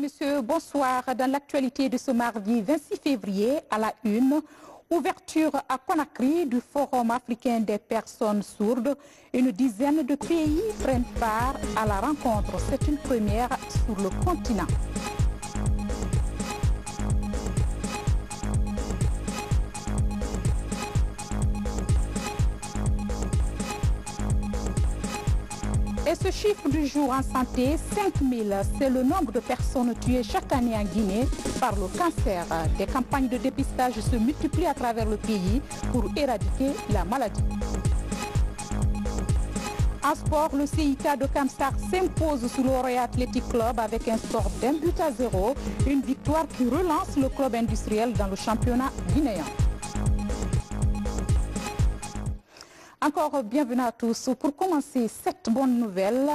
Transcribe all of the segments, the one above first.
messieurs, bonsoir. Dans l'actualité de ce mardi 26 février, à la une, ouverture à Conakry du Forum africain des personnes sourdes. Une dizaine de pays prennent part à la rencontre. C'est une première sur le continent. Et ce chiffre du jour en santé, 5000, c'est le nombre de personnes tuées chaque année en Guinée par le cancer. Des campagnes de dépistage se multiplient à travers le pays pour éradiquer la maladie. En sport, le CIK de Kamsar s'impose sous l'Oroya Athletic Club avec un score d'1-0, une victoire qui relance le club industriel dans le championnat guinéen. Encore bienvenue à tous. Pour commencer cette bonne nouvelle,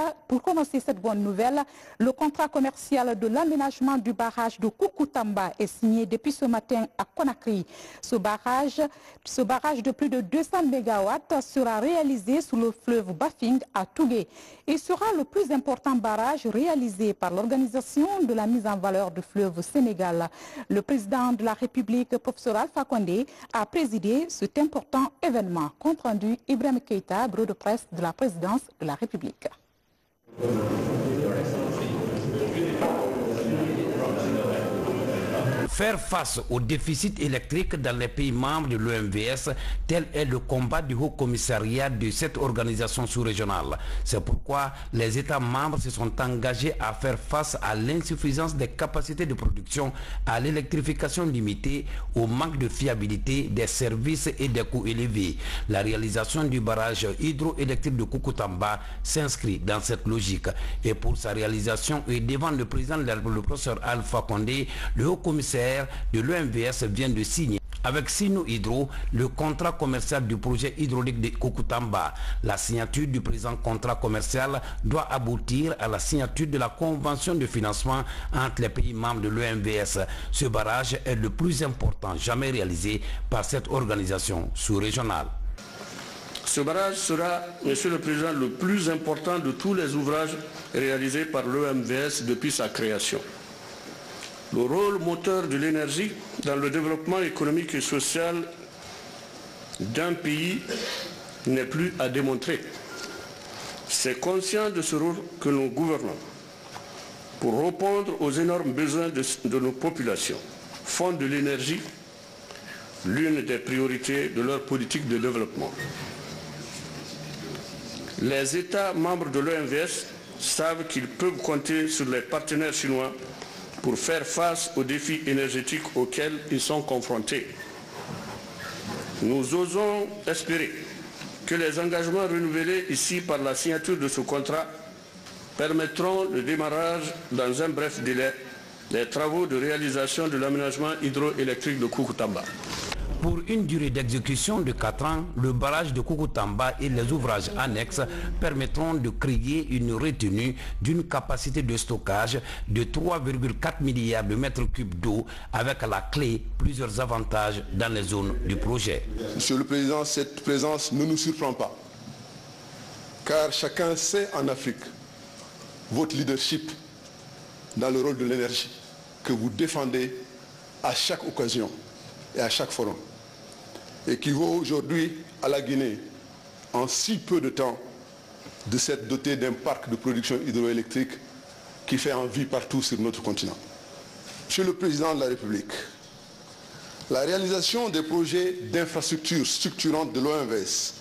le contrat commercial de l'aménagement du barrage de Koukountamba est signé depuis ce matin à Conakry. Ce barrage de plus de 200 MW sera réalisé sous le fleuve Bafing à Tougué. Il sera le plus important barrage réalisé par l'organisation de la mise en valeur du fleuve Sénégal. Le président de la République, professeur Alpha Condé, a présidé cet important événement. Compte rendu Ibrahim Keïta, bureau de presse de la présidence de la République. Faire face au déficit électrique dans les pays membres de l'OMVS, tel est le combat du Haut Commissariat de cette organisation sous-régionale. C'est pourquoi les États membres se sont engagés à faire face à l'insuffisance des capacités de production, à l'électrification limitée, au manque de fiabilité des services et des coûts élevés. La réalisation du barrage hydroélectrique de Koukountamba s'inscrit dans cette logique. Et pour sa réalisation, et devant le président de la République, le professeur Alpha Condé, le Haut Commissaire de l'OMVS vient de signer avec Sino Hydro le contrat commercial du projet hydraulique de Koukountamba. La signature du présent contrat commercial doit aboutir à la signature de la convention de financement entre les pays membres de l'OMVS. Ce barrage est le plus important jamais réalisé par cette organisation sous-régionale. Ce barrage sera, Monsieur le Président, le plus important de tous les ouvrages réalisés par l'OMVS depuis sa création. Le rôle moteur de l'énergie dans le développement économique et social d'un pays n'est plus à démontrer. C'est conscient de ce rôle que nous gouvernons pour répondre aux énormes besoins de nos populations. Font de l'énergie l'une des priorités de leur politique de développement. Les États membres de l'OMVS savent qu'ils peuvent compter sur les partenaires chinois pour faire face aux défis énergétiques auxquels ils sont confrontés. Nous osons espérer que les engagements renouvelés ici par la signature de ce contrat permettront le démarrage dans un bref délai des travaux de réalisation de l'aménagement hydroélectrique de Koukountamba. Pour une durée d'exécution de 4 ans, le barrage de Koukountamba et les ouvrages annexes permettront de créer une retenue d'une capacité de stockage de 3,4 milliards de mètres cubes d'eau avec à la clé plusieurs avantages dans les zones du projet. Monsieur le Président, cette présence ne nous surprend pas, car chacun sait en Afrique votre leadership dans le rôle de l'énergie que vous défendez à chaque occasion et à chaque forum, et qui vaut aujourd'hui à la Guinée, en si peu de temps, de s'être doté d'un parc de production hydroélectrique qui fait envie partout sur notre continent. Monsieur le Président de la République, la réalisation des projets d'infrastructures structurantes de l'OMVS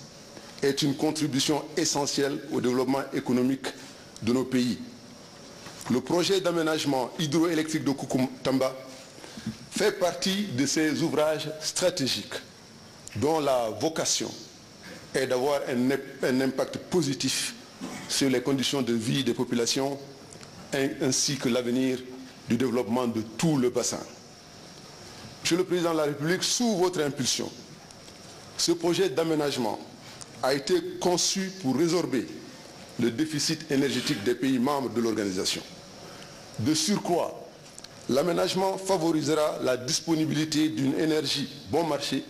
est une contribution essentielle au développement économique de nos pays. Le projet d'aménagement hydroélectrique de Koukountamba fait partie de ces ouvrages stratégiques dont la vocation est d'avoir un impact positif sur les conditions de vie des populations ainsi que l'avenir du développement de tout le bassin. Monsieur le Président de la République, sous votre impulsion, ce projet d'aménagement a été conçu pour résorber le déficit énergétique des pays membres de l'organisation. De surcroît, l'aménagement favorisera la disponibilité d'une énergie bon marché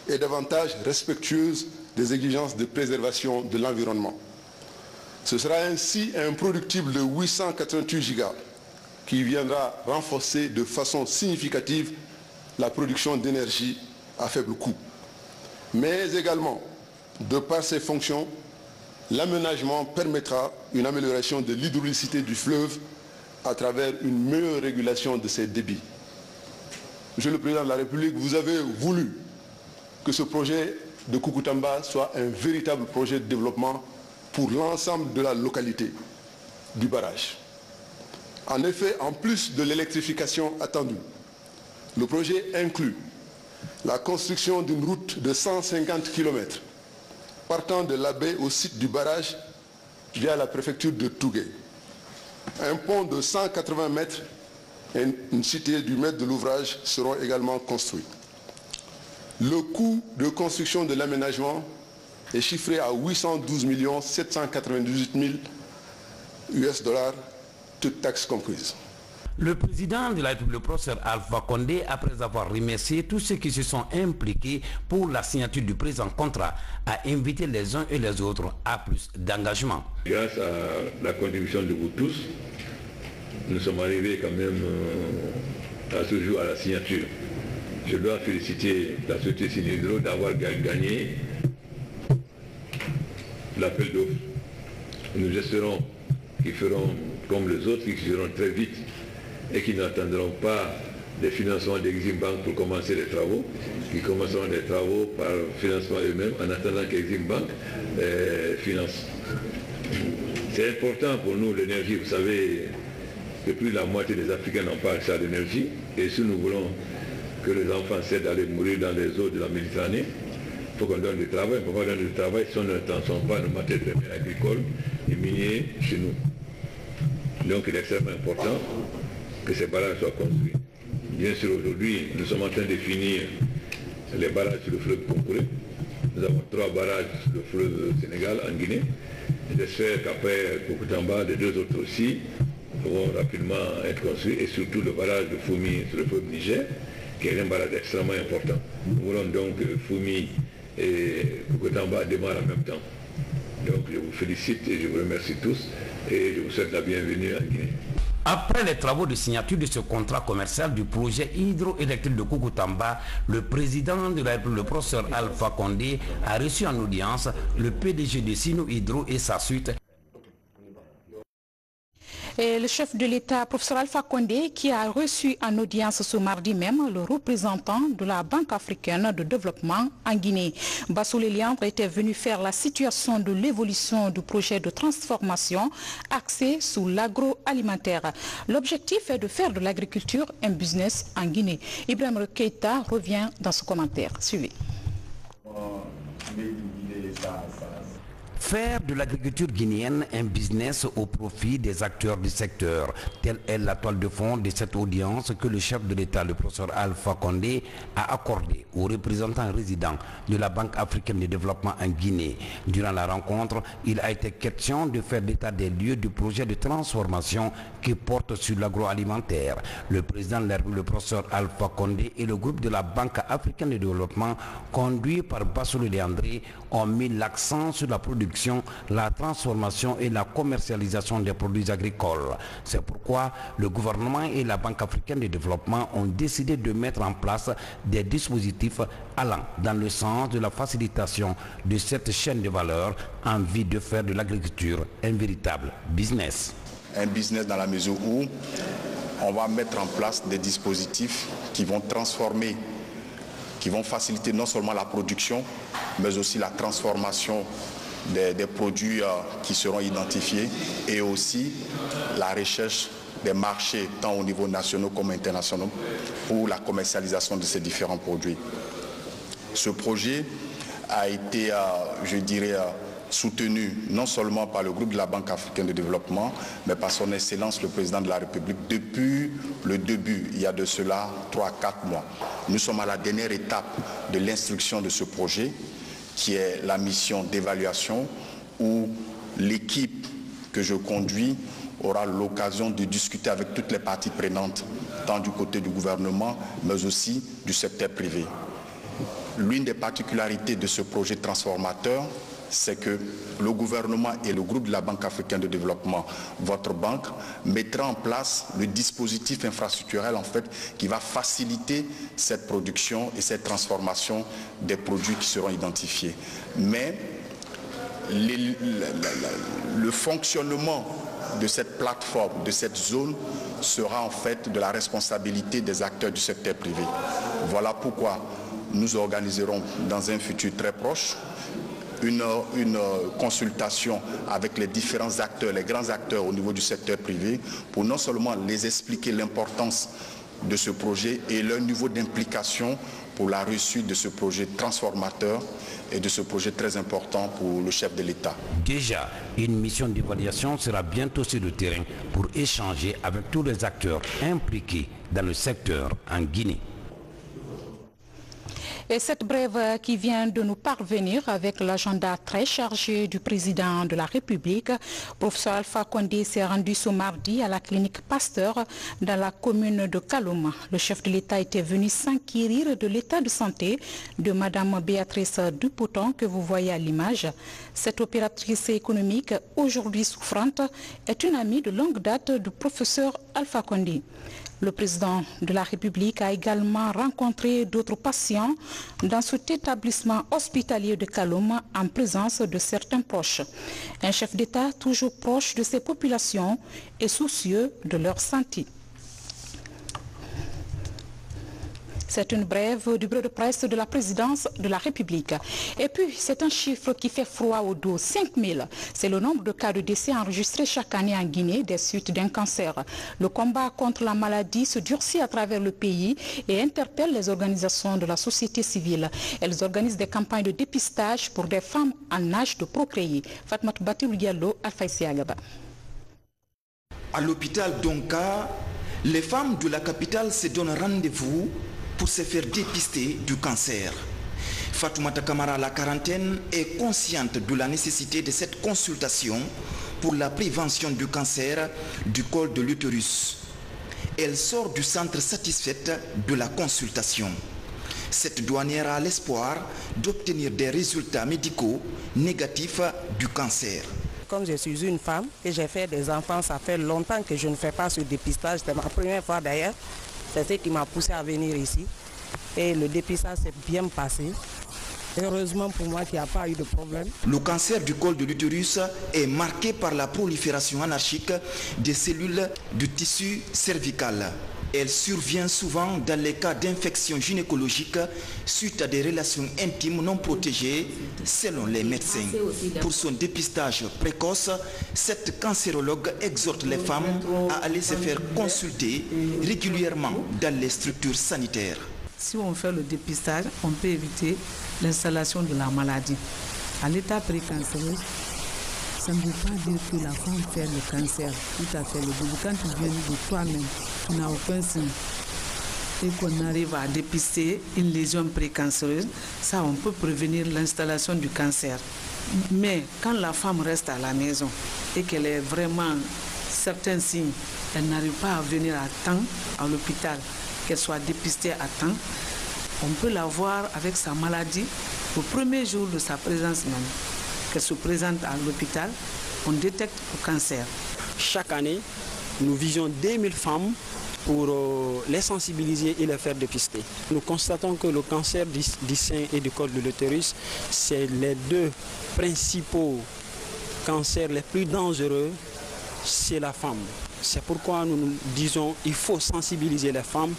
et davantage respectueuse des exigences de préservation de l'environnement. Ce sera ainsi un productible de 888 gigas qui viendra renforcer de façon significative la production d'énergie à faible coût. Mais également, de par ses fonctions, l'aménagement permettra une amélioration de l'hydraulicité du fleuve à travers une meilleure régulation de ses débits. Monsieur le Président de la République, vous avez voulu que ce projet de Koukountamba soit un véritable projet de développement pour l'ensemble de la localité du barrage. En effet, en plus de l'électrification attendue, le projet inclut la construction d'une route de 150 km partant de la baie au site du barrage via la préfecture de Tougué. Un pont de 180 mètres et une cité du maître de l'ouvrage seront également construits. Le coût de construction de l'aménagement est chiffré à 812 798 000 US $, toutes taxes comprises. Le président de la République, le professeur Alpha Condé, après avoir remercié tous ceux qui se sont impliqués pour la signature du présent contrat, a invité les uns et les autres à plus d'engagement. Grâce à la contribution de vous tous, nous sommes arrivés quand même à ce jour à la signature. Je dois féliciter la société Sinhydro d'avoir gagné l'appel d'offres. Nous espérons qu'ils feront comme les autres, qu'ils feront très vite et qui n'attendront pas des financements d'Exim Bank pour commencer les travaux, qui commenceront les travaux par financement eux-mêmes en attendant qu'Exim Bank finance. C'est important pour nous l'énergie, vous savez que plus de la moitié des Africains n'ont pas accès à l'énergie, et si nous voulons que les enfants cessent d'aller mourir dans les eaux de la Méditerranée, il faut qu'on donne du travail. Pourquoi donner du travail si on ne transforme pas nos matières premières agricoles et miniers chez nous? Donc il est extrêmement important que ces barrages soient construits. Bien sûr, aujourd'hui, nous sommes en train de finir les barrages sur le fleuve Concouré. Nous avons 3 barrages sur le fleuve Sénégal, en Guinée. J'espère qu'après Koukountamba, les 2 autres aussi vont rapidement être construits, et surtout le barrage de Foumi sur le fleuve Niger, qui est un barrage extrêmement important. Nous voulons donc que Foumi et Koukountamba démarrent en même temps. Donc je vous félicite et je vous remercie tous et je vous souhaite la bienvenue en Guinée. Après les travaux de signature de ce contrat commercial du projet hydroélectrique de Koukountamba, le président de la République, le professeur Alpha Condé, a reçu en audience le PDG de Sino Hydro et sa suite. Et le chef de l'État, professeur Alpha Condé, qui a reçu en audience ce mardi même le représentant de la Banque africaine de développement en Guinée. Bassoulé Liandre était venu faire la situation de l'évolution du projet de transformation axé sur l'agroalimentaire. L'objectif est de faire de l'agriculture un business en Guinée. Ibrahim Keïta revient dans ce commentaire. Suivez. Faire de l'agriculture guinéenne un business au profit des acteurs du secteur, telle est la toile de fond de cette audience que le chef de l'État, le professeur Alpha Condé, a accordée aux représentants résidents de la Banque africaine de développement en Guinée. Durant la rencontre, il a été question de faire l'état des lieux du projet de transformation qui porte sur l'agroalimentaire. Le président de la République, le professeur Alpha Condé, et le groupe de la Banque africaine de développement, conduit par Bassoulé Liandre, ont mis l'accent sur la production, la transformation et la commercialisation des produits agricoles. C'est pourquoi le gouvernement et la Banque africaine de développement ont décidé de mettre en place des dispositifs allant dans le sens de la facilitation de cette chaîne de valeur en vue de faire de l'agriculture un véritable business. Un business dans la mesure où on va mettre en place des dispositifs qui vont transformer, qui vont faciliter non seulement la production, mais aussi la transformation des produits qui seront identifiés, et aussi la recherche des marchés tant au niveau national comme international pour la commercialisation de ces différents produits. Ce projet a été, je dirais, soutenu non seulement par le groupe de la Banque africaine de développement, mais par son Excellence le Président de la République depuis le début, il y a de cela 3-4 mois. Nous sommes à la dernière étape de l'instruction de ce projet, qui est la mission d'évaluation, où l'équipe que je conduis aura l'occasion de discuter avec toutes les parties prenantes, tant du côté du gouvernement, mais aussi du secteur privé. L'une des particularités de ce projet transformateur, c'est que le gouvernement et le groupe de la Banque africaine de développement, votre banque, mettra en place le dispositif infrastructurel en fait qui va faciliter cette production et cette transformation des produits qui seront identifiés. Mais le fonctionnement de cette plateforme, de cette zone, sera en fait de la responsabilité des acteurs du secteur privé. Voilà pourquoi nous organiserons dans un futur très proche une consultation avec les différents acteurs, les grands acteurs au niveau du secteur privé, pour non seulement les expliquer l'importance de ce projet et leur niveau d'implication pour la réussite de ce projet transformateur et de ce projet très important pour le chef de l'État. Déjà, une mission d'évaluation sera bientôt sur le terrain pour échanger avec tous les acteurs impliqués dans le secteur en Guinée. Et cette brève qui vient de nous parvenir avec l'agenda très chargé du président de la République, professeur Alpha Condé s'est rendu ce mardi à la clinique Pasteur dans la commune de Kaloum. Le chef de l'État était venu s'inquérir de l'état de santé de Madame Béatrice Dupouton que vous voyez à l'image. Cette opératrice économique, aujourd'hui souffrante, est une amie de longue date du professeur Alpha Condé. Le président de la République a également rencontré d'autres patients dans cet établissement hospitalier de Kaloum en présence de certains proches. Un chef d'État toujours proche de ses populations et soucieux de leur santé. C'est une brève du bureau de presse de la présidence de la République. Et puis, c'est un chiffre qui fait froid au dos, 5000. C'est le nombre de cas de décès enregistrés chaque année en Guinée des suites d'un cancer. Le combat contre la maladie se durcit à travers le pays et interpelle les organisations de la société civile. Elles organisent des campagnes de dépistage pour des femmes en âge de procréer. Fatmatou Batirou Diallo, Alphaïssi Agaba. À l'hôpital d'Onka, les femmes de la capitale se donnent rendez-vous pour se faire dépister du cancer. Fatoumata Kamara, la quarantaine, est consciente de la nécessité de cette consultation pour la prévention du cancer du col de l'utérus. Elle sort du centre satisfaite de la consultation. Cette douanière a l'espoir d'obtenir des résultats médicaux négatifs du cancer. Comme je suis une femme et j'ai fait des enfants, ça fait longtemps que je ne fais pas ce dépistage. C'était ma première fois d'ailleurs. C'est ce qui m'a poussé à venir ici. Et le dépistage s'est bien passé. Heureusement pour moi qu'il n'y a pas eu de problème. Le cancer du col de l'utérus est marqué par la prolifération anarchique des cellules du tissu cervical. Elle survient souvent dans les cas d'infection gynécologique suite à des relations intimes non protégées selon les médecins. Pour son dépistage précoce, cette cancérologue exhorte les femmes à aller se faire consulter régulièrement dans les structures sanitaires. Si on fait le dépistage, on peut éviter l'installation de la maladie. À l'état précancéreux, ça ne veut pas dire que la femme fait le cancer. Tout à fait. Le début, quand tu viens de toi-même, tu n'as aucun signe. Et qu'on arrive à dépister une lésion précancéreuse, ça, on peut prévenir l'installation du cancer. Mais quand la femme reste à la maison et qu'elle ait vraiment certains signes, elle n'arrive pas à venir à temps à l'hôpital, qu'elle soit dépistée à temps, on peut la voir avec sa maladie au premier jour de sa présence même. Qu'elle se présente à l'hôpital, on détecte le cancer. Chaque année, nous visons 2000 femmes pour les sensibiliser et les faire dépister. Nous constatons que le cancer du sein et du col de l'utérus, c'est les deux principaux cancers les plus dangereux chez la femme. C'est pourquoi nous disons qu'il faut sensibiliser les femmes,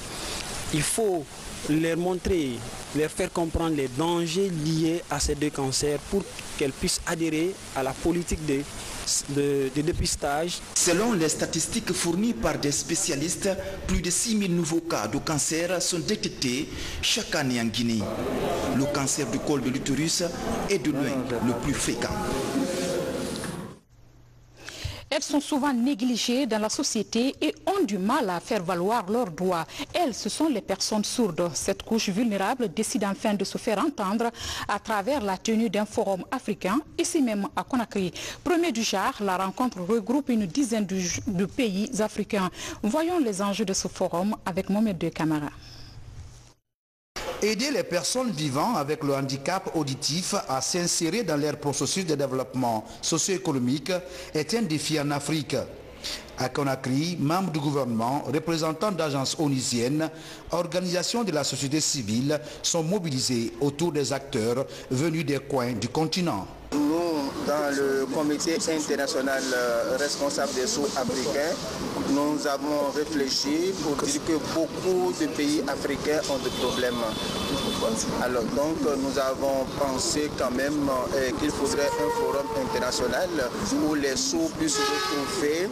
il faut leur montrer, leur faire comprendre les dangers liés à ces deux cancers pour qu'elles puissent adhérer à la politique de dépistage. Selon les statistiques fournies par des spécialistes, plus de 6000 nouveaux cas de cancer sont détectés chaque année en Guinée. Le cancer du col de l'utérus est de loin le plus fréquent. Elles sont souvent négligées dans la société et ont du mal à faire valoir leurs droits. Elles, ce sont les personnes sourdes. Cette couche vulnérable décide enfin de se faire entendre à travers la tenue d'un forum africain, ici même à Conakry. Premier du genre, la rencontre regroupe une dizaine de pays africains. Voyons les enjeux de ce forum avec Mohamed De Camara. Aider les personnes vivant avec le handicap auditif à s'insérer dans leur processus de développement socio-économique est un défi en Afrique. À Conakry, membres du gouvernement, représentants d'agences onusiennes, organisations de la société civile sont mobilisés autour des acteurs venus des coins du continent. Nous, dans le comité international responsable des sous-africains, nous avons réfléchi pour dire que beaucoup de pays africains ont des problèmes. Alors donc nous avons pensé quand même qu'il faudrait un forum international où les sous puissent se retrouver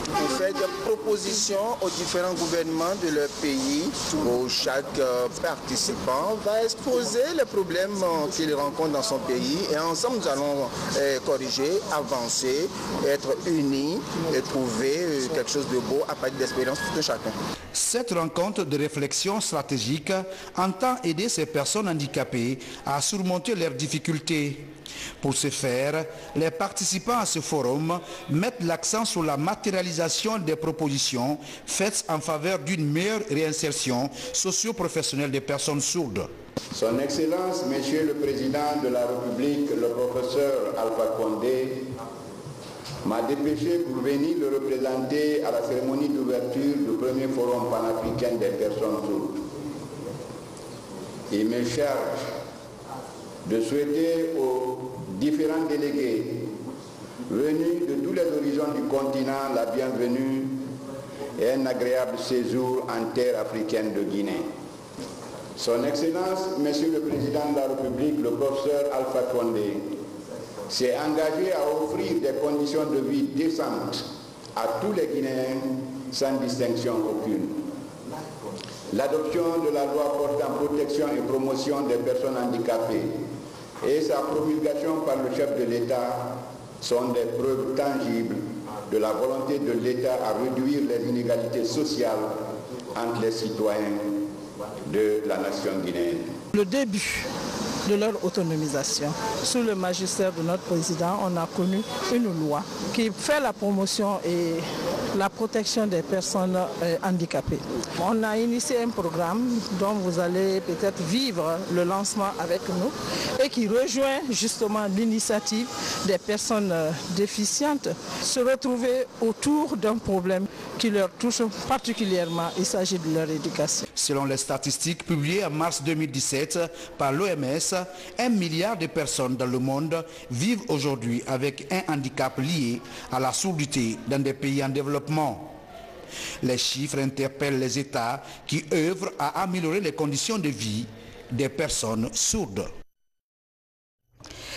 pour faire des propositions aux différents gouvernements de leur pays, où chaque participant va exposer les problèmes qu'il rencontre dans son pays et ensemble nous allons corriger, avancer, être unis et trouver quelque chose de beau à partir de l'expérience de chacun. Cette rencontre de réflexion stratégique entend aider ces personnes handicapées à surmonter leurs difficultés. Pour ce faire, les participants à ce forum mettent l'accent sur la matérialisation des propositions faites en faveur d'une meilleure réinsertion socio-professionnelle des personnes sourdes. Son Excellence, Monsieur le Président de la République, le professeur Alpha Condé, m'a dépêché pour venir le représenter à la cérémonie d'ouverture du premier forum panafricain des personnes sourdes. Il me charge de souhaiter aux différents délégués venus de tous les horizons du continent la bienvenue et un agréable séjour en terre africaine de Guinée. Son Excellence, Monsieur le Président de la République, le professeur Alpha Condé, s'est engagé à offrir des conditions de vie décentes à tous les Guinéens sans distinction aucune. L'adoption de la loi portant protection et promotion des personnes handicapées et sa promulgation par le chef de l'État sont des preuves tangibles de la volonté de l'État à réduire les inégalités sociales entre les citoyens de la nation guinéenne. Le début de leur autonomisation, sous le magistère de notre président, on a connu une loi qui fait la promotion et la protection des personnes handicapées. On a initié un programme dont vous allez peut-être vivre le lancement avec nous et qui rejoint justement l'initiative des personnes déficientes se retrouver autour d'un problème qui leur touche particulièrement. Il s'agit de leur éducation. Selon les statistiques publiées en mars 2017 par l'OMS, 1 milliard de personnes dans le monde vivent aujourd'hui avec un handicap lié à la surdité dans des pays en développement. Les chiffres interpellent les États qui œuvrent à améliorer les conditions de vie des personnes sourdes.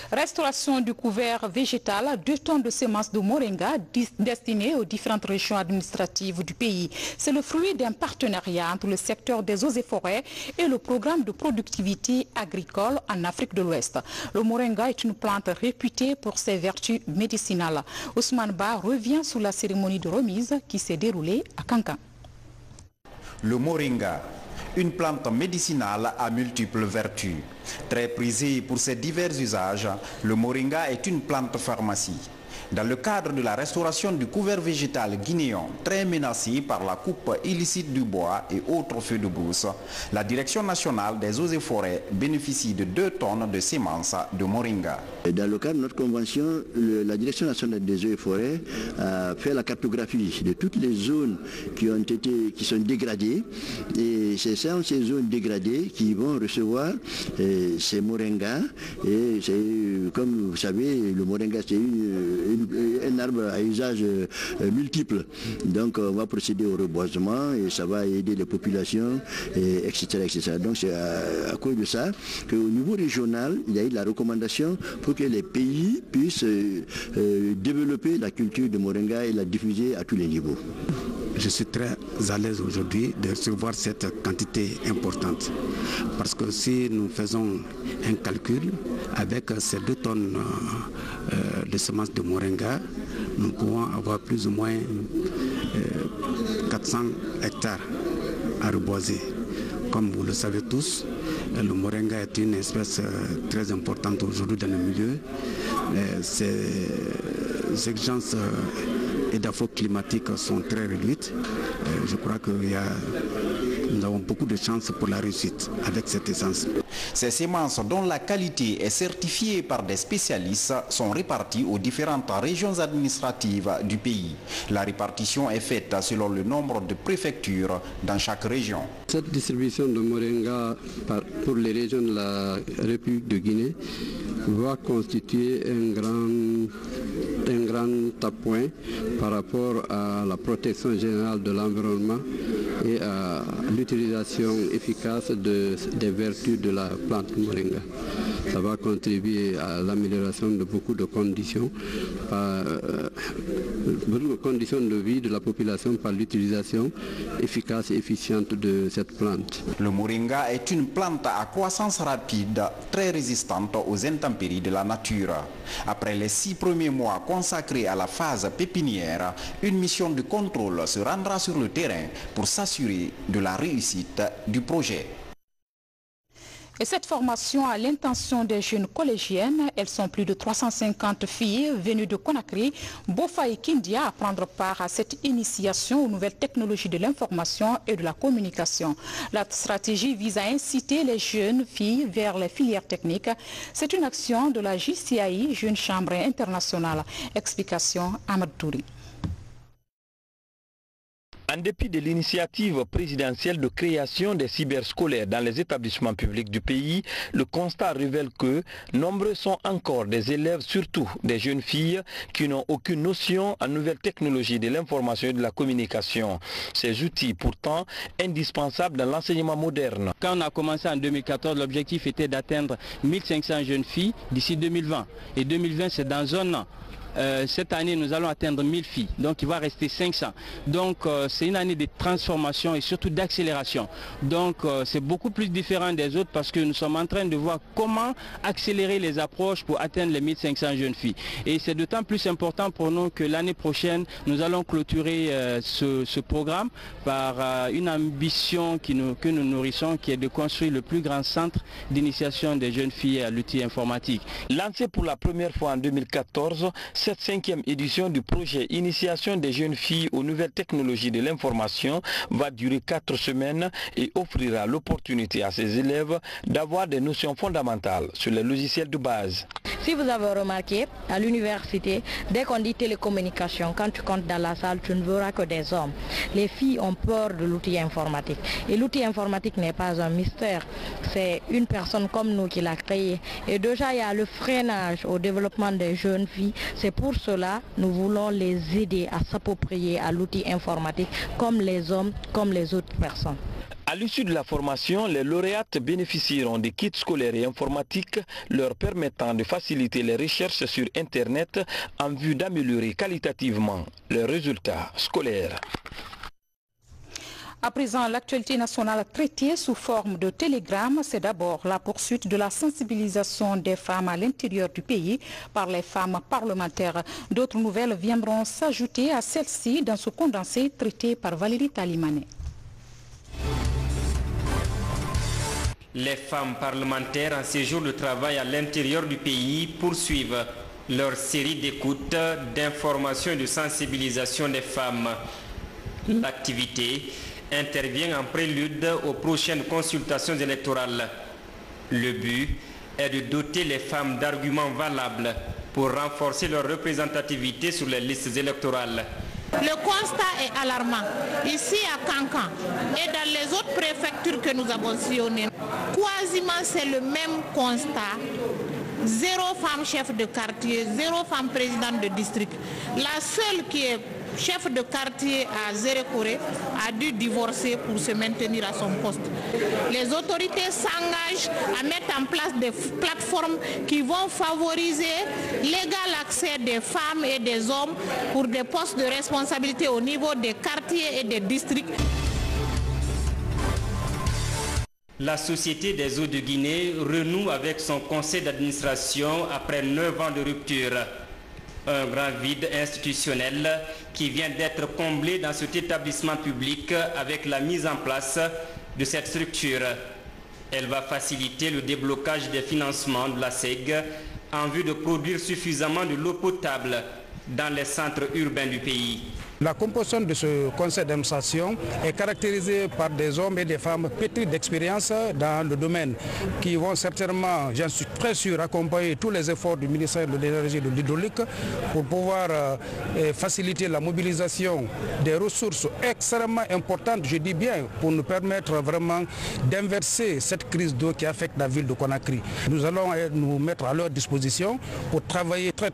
Restauration du couvert végétal, 2 tonnes de semences de moringa destinées aux différentes régions administratives du pays. C'est le fruit d'un partenariat entre le secteur des eaux et forêts et le programme de productivité agricole en Afrique de l'Ouest. Le moringa est une plante réputée pour ses vertus médicinales. Ousmane Ba revient sur la cérémonie de remise qui s'est déroulée à Kankan. Le moringa, une plante médicinale à multiples vertus. Très prisée pour ses divers usages, le moringa est une plante pharmacie. Dans le cadre de la restauration du couvert végétal guinéen, très menacé par la coupe illicite du bois et autres feux de brousse, la Direction nationale des eaux et forêts bénéficie de 2 tonnes de semences de moringa. Dans le cadre de notre convention, la Direction nationale des eaux et forêts a fait la cartographie de toutes les zones qui sont dégradées. Et c'est ces zones dégradées qui vont recevoir ces moringas. Et comme vous savez, le moringa c'est un arbre à usage multiple. Donc on va procéder au reboisement et ça va aider les populations, etc., etc. Donc c'est à cause de ça qu'au niveau régional, il y a eu la recommandation pour que les pays puissent développer la culture de moringa et la diffuser à tous les niveaux. Je suis très à l'aise aujourd'hui de recevoir cette quantité importante parce que si nous faisons un calcul avec ces 2 tonnes de semences de moringa, nous pouvons avoir plus ou moins 400 hectares à reboiser. Comme vous le savez tous, le moringa est une espèce très importante aujourd'hui dans le milieu. Ces exigences édapho-climatiques sont très réduites. Je crois qu'il y a nous avons beaucoup de chances pour la réussite avec cette essence. Ces semences dont la qualité est certifiée par des spécialistes sont réparties aux différentes régions administratives du pays. La répartition est faite selon le nombre de préfectures dans chaque région. Cette distribution de moringa pour les régions de la République de Guinée va constituer un grand appoint par rapport à la protection générale de l'environnement et à l'utilisation efficace des vertus de la plante moringa. Ça va contribuer à l'amélioration de beaucoup de conditions de vie de la population par l'utilisation efficace et efficiente de cette plante. Le moringa est une plante à croissance rapide, très résistante aux intempéries de la nature. Après les 6 premiers mois consacrés à la phase pépinière, une mission de contrôle se rendra sur le terrain pour s'assurer de la réussite du projet. Et cette formation a l'intention des jeunes collégiennes. Elles sont plus de 350 filles venues de Conakry, Bofa et Kindia à prendre part à cette initiation aux nouvelles technologies de l'information et de la communication. La stratégie vise à inciter les jeunes filles vers les filières techniques. C'est une action de la JCAI, Jeune Chambre Internationale. Explication Ahmed Touri. En dépit de l'initiative présidentielle de création des cyberscolaires dans les établissements publics du pays, le constat révèle que nombreux sont encore des élèves, surtout des jeunes filles, qui n'ont aucune notion en nouvelles technologies de l'information et de la communication. Ces outils pourtant indispensables dans l'enseignement moderne. Quand on a commencé en 2014, l'objectif était d'atteindre 1500 jeunes filles d'ici 2020. Et 2020, c'est dans un an. Cette année, nous allons atteindre 1000 filles, donc il va rester 500. Donc c'est une année de transformation et surtout d'accélération. Donc c'est beaucoup plus différent des autres parce que nous sommes en train de voir comment accélérer les approches pour atteindre les 1500 jeunes filles. Et c'est d'autant plus important pour nous que l'année prochaine, nous allons clôturer ce programme par une ambition que nous nourrissons, qui est de construire le plus grand centre d'initiation des jeunes filles à l'outil informatique. Lancé pour la première fois en 2014, cette 5e édition du projet Initiation des jeunes filles aux nouvelles technologies de l'information va durer 4 semaines et offrira l'opportunité à ces élèves d'avoir des notions fondamentales sur les logiciels de base. Si vous avez remarqué, à l'université, dès qu'on dit télécommunication, quand tu comptes dans la salle, tu ne verras que des hommes. Les filles ont peur de l'outil informatique. Et l'outil informatique n'est pas un mystère. C'est une personne comme nous qui l'a créé. Et déjà, il y a le freinage au développement des jeunes filles. C'est pour cela que nous voulons les aider à s'approprier à l'outil informatique comme les hommes, comme les autres personnes. À l'issue de la formation, les lauréates bénéficieront des kits scolaires et informatiques leur permettant de faciliter les recherches sur Internet en vue d'améliorer qualitativement leurs résultats scolaires. À présent, l'actualité nationale traitée sous forme de télégramme, c'est d'abord la poursuite de la sensibilisation des femmes à l'intérieur du pays par les femmes parlementaires. D'autres nouvelles viendront s'ajouter à celles-ci dans ce condensé traité par Valérie Talimane. Les femmes parlementaires en séjour de travail à l'intérieur du pays poursuivent leur série d'écoutes, d'informations et de sensibilisation des femmes. L'activité intervient en prélude aux prochaines consultations électorales. Le but est de doter les femmes d'arguments valables pour renforcer leur représentativité sur les listes électorales. Le constat est alarmant. Ici à Cancan et dans les autres préfectures que nous avons sillonnées, quasiment c'est le même constat. 0 femme chef de quartier, 0 femme présidente de district. La seule qui est chef de quartier à Zérekoré a dû divorcer pour se maintenir à son poste. Les autorités s'engagent à mettre en place des plateformes qui vont favoriser l'égal accès des femmes et des hommes pour des postes de responsabilité au niveau des quartiers et des districts. La Société des eaux de Guinée renoue avec son conseil d'administration après 9 ans de rupture. Un grand vide institutionnel qui vient d'être comblé dans cet établissement public avec la mise en place de cette structure. Elle va faciliter le déblocage des financements de la SEG en vue de produire suffisamment de l'eau potable dans les centres urbains du pays. La composition de ce conseil d'administration est caractérisée par des hommes et des femmes pétris d'expérience dans le domaine qui vont certainement, j'en suis très sûr, accompagner tous les efforts du ministère de l'énergie et de l'hydraulique pour pouvoir faciliter la mobilisation des ressources extrêmement importantes, je dis bien, pour nous permettre vraiment d'inverser cette crise d'eau qui affecte la ville de Conakry. Nous allons nous mettre à leur disposition pour travailler très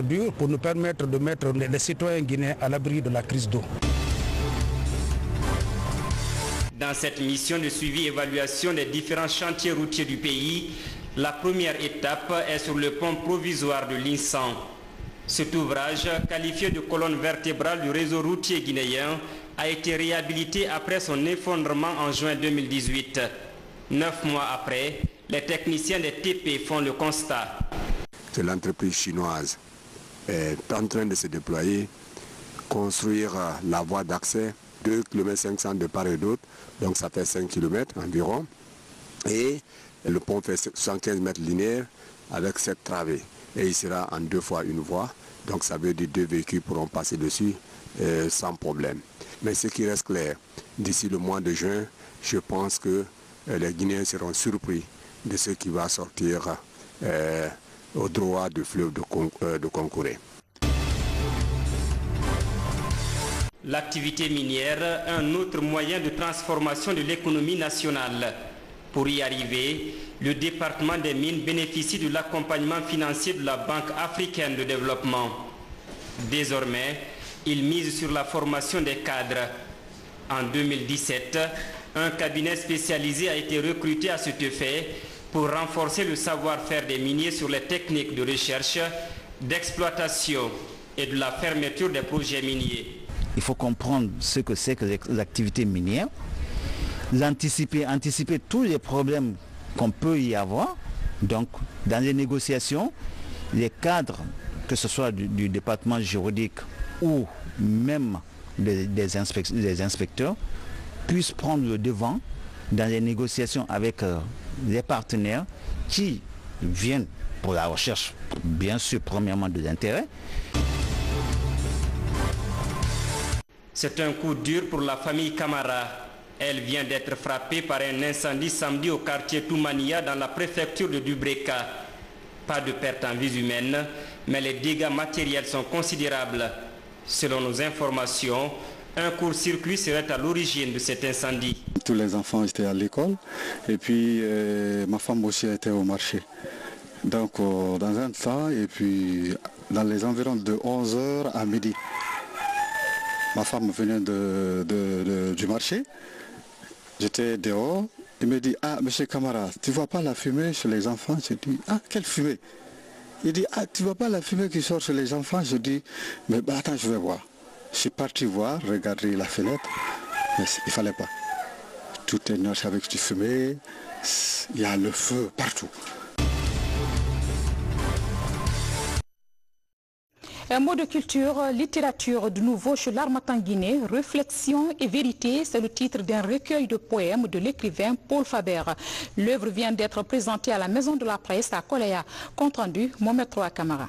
dur pour nous permettre de mettre les citoyens guinéens à l'abri de la crise d'eau. Dans cette mission de suivi-évaluation des différents chantiers routiers du pays, la première étape est sur le pont provisoire de l'Insan. Cet ouvrage, qualifié de colonne vertébrale du réseau routier guinéen, a été réhabilité après son effondrement en juin 2018. 9 mois après, les techniciens des TP font le constat. L'entreprise chinoise est en train de se déployer, construire la voie d'accès, 2,5 km de part et d'autre, donc ça fait 5 km environ. Et le pont fait 115 mètres linéaires avec 7 travées. Et il sera en 2 fois une voie, donc ça veut dire 2 véhicules pourront passer dessus sans problème. Mais ce qui reste clair, d'ici le mois de juin, je pense que les Guinéens seront surpris de ce qui va sortir au droit du fleuve de Concouré. L'activité minière, un autre moyen de transformation de l'économie nationale. Pour y arriver, le département des mines bénéficie de l'accompagnement financier de la Banque africaine de développement. Désormais, il mise sur la formation des cadres. En 2017, un cabinet spécialisé a été recruté à cet effet pour renforcer le savoir-faire des miniers sur les techniques de recherche, d'exploitation et de la fermeture des projets miniers. Il faut comprendre ce que c'est que les activités minières, anticiper tous les problèmes qu'on peut y avoir. Donc, dans les négociations, les cadres, que ce soit du département juridique ou même des inspecteurs, puissent prendre le devant dans les négociations avec les partenaires qui viennent pour la recherche, bien sûr, premièrement de l'intérêt. C'est un coup dur pour la famille Camara. Elle vient d'être frappée par un incendie samedi au quartier Toumania dans la préfecture de Dubreka. Pas de perte en vies humaines, mais les dégâts matériels sont considérables. Selon nos informations, un court-circuit serait à l'origine de cet incendie. Tous les enfants étaient à l'école et puis ma femme aussi était au marché. Donc dans un temps et puis dans les environs de 11h à midi, ma femme venait du marché. J'étais dehors. Il me dit, ah, monsieur Camara, tu ne vois pas la fumée chez les enfants? Je dis, ah, quelle fumée? Il dit, ah, tu ne vois pas la fumée qui sort chez les enfants? Je dis, mais bah, attends, je vais voir. Je suis parti voir, regarder la fenêtre, mais il ne fallait pas. Tout est noir avec du fumée, il y a le feu partout. Un mot de culture, littérature de nouveau chez l'Harmattan Guinée, Réflexion et vérité, c'est le titre d'un recueil de poèmes de l'écrivain Paul Faber. L'œuvre vient d'être présentée à la Maison de la Presse à Koléa. Compte rendu, Mohamed Troa Camara.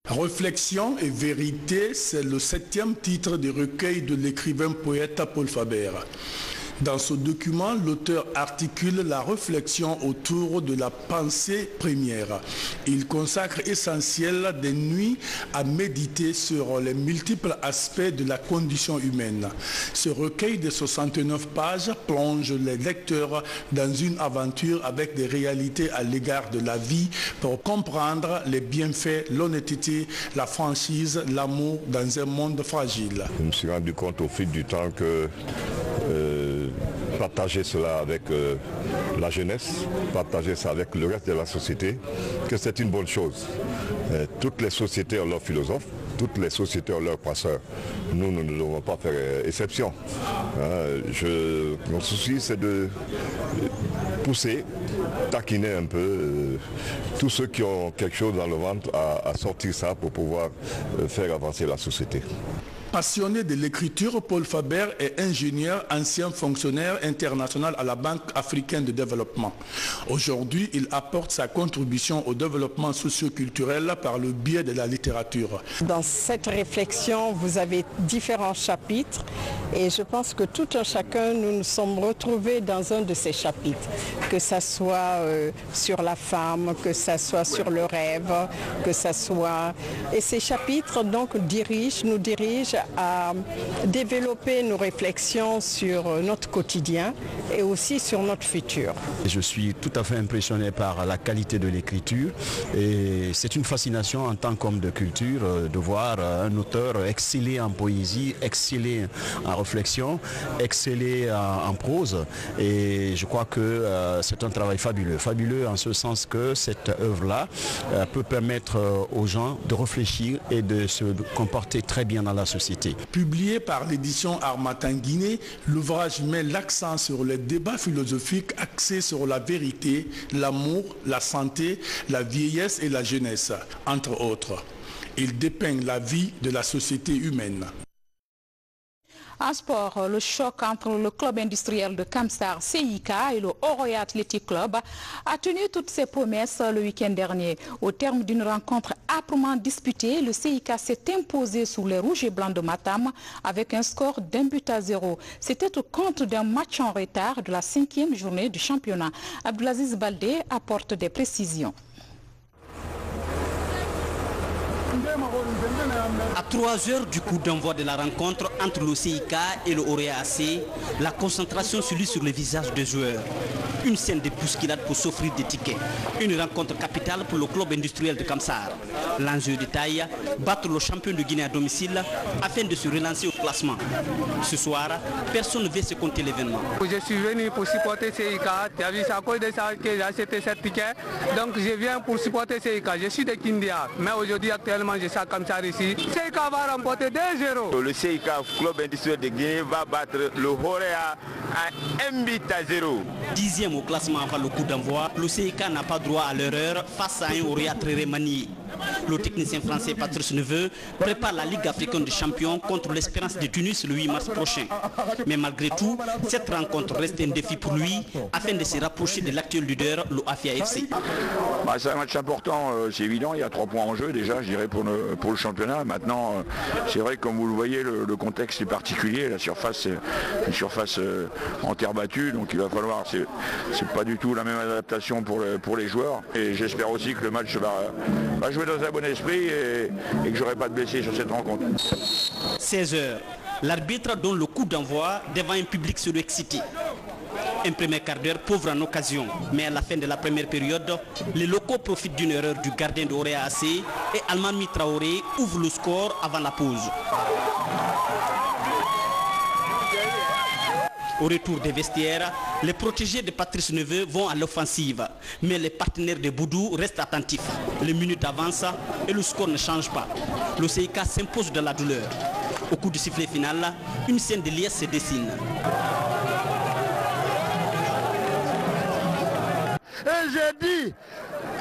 Réflexion et vérité, c'est le 7e titre du recueil de l'écrivain poète Paul Faber. Dans ce document, l'auteur articule la réflexion autour de la pensée première. Il consacre essentiellement des nuits à méditer sur les multiples aspects de la condition humaine. Ce recueil de 69 pages plonge les lecteurs dans une aventure avec des réalités à l'égard de la vie pour comprendre les bienfaits, l'honnêteté, la franchise, l'amour dans un monde fragile. Je me suis rendu compte au fil du temps que partager cela avec la jeunesse, partager ça avec le reste de la société, que c'est une bonne chose. Toutes les sociétés ont leurs philosophes, toutes les sociétés ont leurs passeurs. Nous ne devons pas faire exception. Mon souci, c'est de pousser, taquiner un peu tous ceux qui ont quelque chose dans le ventre à sortir ça pour pouvoir faire avancer la société. Passionné de l'écriture, Paul Faber est ingénieur, ancien fonctionnaire international à la Banque africaine de développement. Aujourd'hui, il apporte sa contribution au développement socio-culturel par le biais de la littérature. Dans cette réflexion, vous avez différents chapitres et je pense que tout un chacun, nous nous sommes retrouvés dans un de ces chapitres, que ça soit sur la femme, que ça soit sur le rêve, que ça soit... Et ces chapitres donc nous dirigent à développer nos réflexions sur notre quotidien et aussi sur notre futur. Je suis tout à fait impressionné par la qualité de l'écriture et c'est une fascination en tant qu'homme de culture de voir un auteur exceller en poésie, exceller en réflexion, exceller en prose et je crois que c'est un travail fabuleux. Fabuleux en ce sens que cette œuvre-là peut permettre aux gens de réfléchir et de se comporter très bien dans la société. Publié par l'édition Harmattan Guinée, l'ouvrage met l'accent sur les débats philosophiques axés sur la vérité, l'amour, la santé, la vieillesse et la jeunesse, entre autres. Il dépeint la vie de la société humaine. En sport, le choc entre le club industriel de Kamsar CIK et le Oroya Athletic Club a tenu toutes ses promesses le week-end dernier. Au terme d'une rencontre âprement disputée, le CIK s'est imposé sur les Rouges et Blancs de Matam avec un score d'1-0. C'était au compte d'un match en retard de la 5e journée du championnat. Abdulaziz Baldé apporte des précisions. À 3 heures du coup d'envoi de la rencontre entre le CIK et le Oroya AC, la concentration se lit sur les visages des joueurs. Une scène de bousculade pour s'offrir des tickets. Une rencontre capitale pour le club industriel de Kamsar. L'enjeu de taille, battre le champion de Guinée à domicile afin de se relancer au classement. Ce soir, personne ne veut se compter l'événement. Je suis venu pour supporter CIK. Tu as vu, c'est à cause de ça que j'ai acheté ce ticket. Donc je viens pour supporter CIK. Je suis de Kindia, mais aujourd'hui actuellement je suis à Kamsar ici. CIK va remporter 2-0. Le CIK, club industriel de Guinée, va battre le Oroya à 1-0. 10e au classement avant le coup d'envoi, le CIK n'a pas droit à l'erreur face à un Oroya très remanié. Le technicien français Patrice Neveu prépare la Ligue africaine des champions contre l'Espérance de Tunis le 8 mars prochain. Mais malgré tout, cette rencontre reste un défi pour lui afin de se rapprocher de l'actuel leader, le Afia FC. C'est un match important, c'est évident, il y a 3 points en jeu déjà, je dirais, pour le championnat. Maintenant, c'est vrai que comme vous le voyez, le contexte est particulier, la surface est une surface en terre battue, donc il va falloir, c'est pas du tout la même adaptation pour les joueurs. Et j'espère aussi que le match va jouer dans un bon esprit et que j'aurai pas de blessés sur cette rencontre. 16 heures, l'arbitre donne le coup d'envoi devant un public surexcité. Un premier quart d'heure pauvre en occasion, mais à la fin de la première période, les locaux profitent d'une erreur du gardien de Oroya AC et Almami Traoré ouvre le score avant la pause. Au retour des vestiaires, les protégés de Patrice Neveu vont à l'offensive, mais les partenaires de Boudou restent attentifs. Les minutes avancent et le score ne change pas. Le CIK s'impose de la douleur. Au coup du sifflet final, une scène de liesse se dessine. Et j'ai dit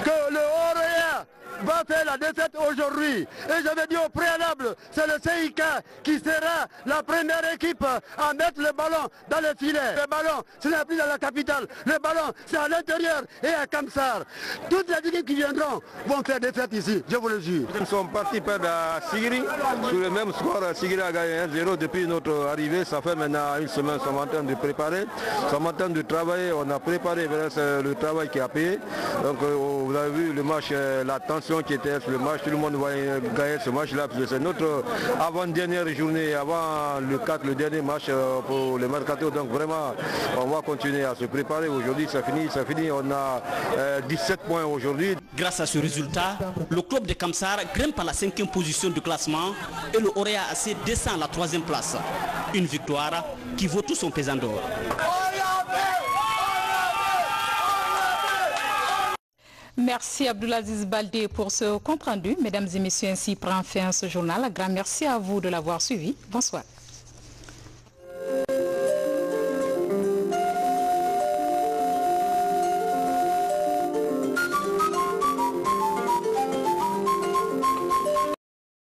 que le Oroya va faire la défaite aujourd'hui. Et j'avais dit au préalable, c'est le CIK qui sera la première équipe à mettre le ballon dans le filet. Le ballon, ce n'est plus dans la capitale. Le ballon, c'est à l'intérieur et à Kamsar. Toutes les équipes qui viendront vont faire des fêtes ici, je vous le jure. Nous sommes partis perdre à Sigiri. Sur le même score, Sigiri a gagné 1-0 depuis notre arrivée. Ça fait maintenant une semaine, nous sommes en train de préparer. Nous sommes en train de travailler. On a préparé le travail qui a payé. Donc vous avez vu le match, la tension qui était sur le match. Tout le monde va gagner ce match-là. C'est notre avant-dernière journée, avant le dernier match pour le mercato. Donc vraiment, on va continuer à se préparer. Aujourd'hui, ça finit. On a 17 points aujourd'hui. Grâce à ce résultat, le club de Kamsar grimpe à la 5e position du classement et le Oroya AC descend à la 3e place. Une victoire qui vaut tout son pesant d'or. Merci Abdulaziz Baldé pour ce compte rendu. Mesdames et messieurs, ainsi prend fin ce journal. Un grand merci à vous de l'avoir suivi. Bonsoir.